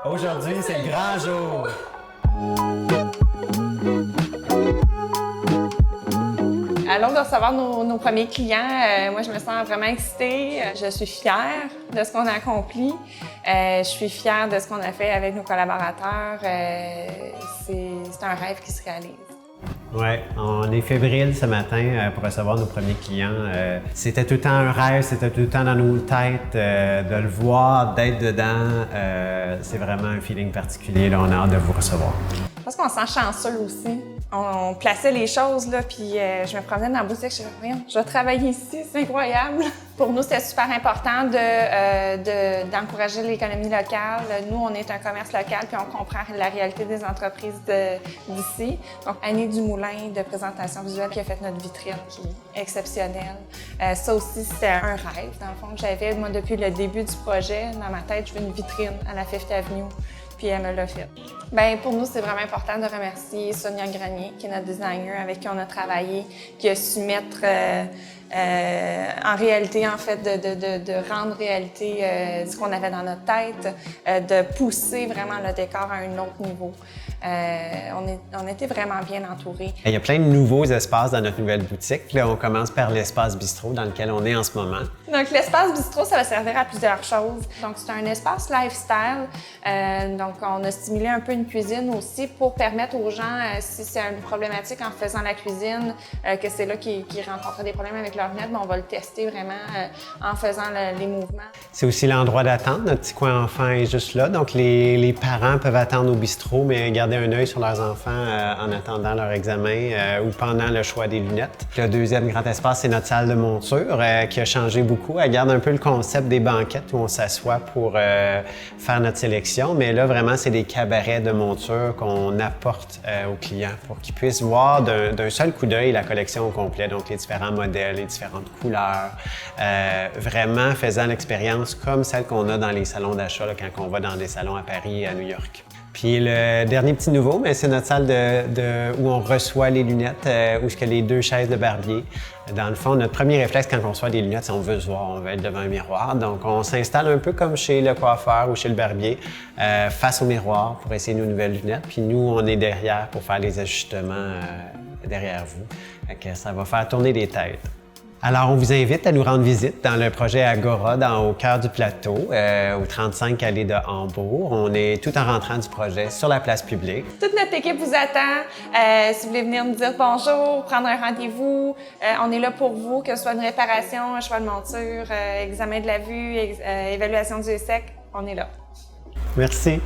Aujourd'hui, c'est le grand jour! À l'aube de recevoir nos premiers clients, moi, je me sens vraiment excitée. Je suis fière de ce qu'on a accompli. Je suis fière de ce qu'on a fait avec nos collaborateurs. C'est un rêve qui se réalise. Oui, on est fébrile ce matin pour recevoir nos premiers clients. C'était tout le temps un rêve, c'était tout le temps dans nos têtes de le voir, d'être dedans. C'est vraiment un feeling particulier. Là, on a hâte de vous recevoir. Je pense qu'on se sent chanceux aussi. On plaçait les choses, là, puis je me promenais dans la boutique, je me disais, voyons, je vais travailler ici, c'est incroyable. Pour nous, c'est super important d'encourager l'économie locale. Nous, on est un commerce local, puis on comprend la réalité des entreprises d'ici. Donc, Annie Dumoulin de présentation visuelle qui a fait notre vitrine, qui est exceptionnelle. Ça aussi, c'est un rêve, dans le fond, que j'avais, moi, depuis le début du projet. Dans ma tête, je veux une vitrine à la Fifth Avenue. Puis elle me l'a fait. Bien, pour nous, c'est vraiment important de remercier Sonia Grenier, qui est notre designer avec qui on a travaillé, qui a su mettre en réalité, en fait, de rendre réalité ce qu'on avait dans notre tête, de pousser vraiment le décor à un autre niveau. On était vraiment bien entourés. Il y a plein de nouveaux espaces dans notre nouvelle boutique. Là, on commence par l'espace bistrot dans lequel on est en ce moment. Donc, l'espace bistrot, ça va servir à plusieurs choses. Donc, c'est un espace lifestyle. Donc, on a stimulé un peu une cuisine aussi pour permettre aux gens, si c'est une problématique en faisant la cuisine, que c'est là qu'ils rencontrent des problèmes avec leur net, on va le tester vraiment en faisant les mouvements. C'est aussi l'endroit d'attente. Notre petit coin enfant est juste là. Donc, les parents peuvent attendre au bistrot, mais garder un œil sur leurs enfants en attendant leur examen ou pendant le choix des lunettes. Le deuxième grand espace, c'est notre salle de monture qui a changé beaucoup. Elle garde un peu le concept des banquettes où on s'assoit pour faire notre sélection, mais là, vraiment, c'est des cabarets de monture qu'on apporte aux clients pour qu'ils puissent voir d'un seul coup d'œil la collection au complet, donc les différents modèles, les différentes couleurs, vraiment faisant l'expérience comme celle qu'on a dans les salons d'achat quand on va dans des salons à Paris et à New York. Puis le dernier petit nouveau, c'est notre salle où on reçoit les lunettes, où il y a les deux chaises de barbier. Dans le fond, notre premier réflexe quand on reçoit des lunettes, c'est qu'on veut se voir, on veut être devant un miroir. Donc, on s'installe un peu comme chez le coiffeur ou chez le barbier, face au miroir pour essayer nos nouvelles lunettes. Puis nous, on est derrière pour faire les ajustements derrière vous. Fait que ça va faire tourner les têtes. Alors, on vous invite à nous rendre visite dans le projet Agora, au cœur du plateau, au 35 allée de Hambourg. On est tout en rentrant du projet sur la place publique. Toute notre équipe vous attend. Si vous voulez venir nous dire bonjour, prendre un rendez-vous, on est là pour vous, que ce soit une réparation, un choix de monture, examen de la vue, évaluation du ESSEC, on est là. Merci.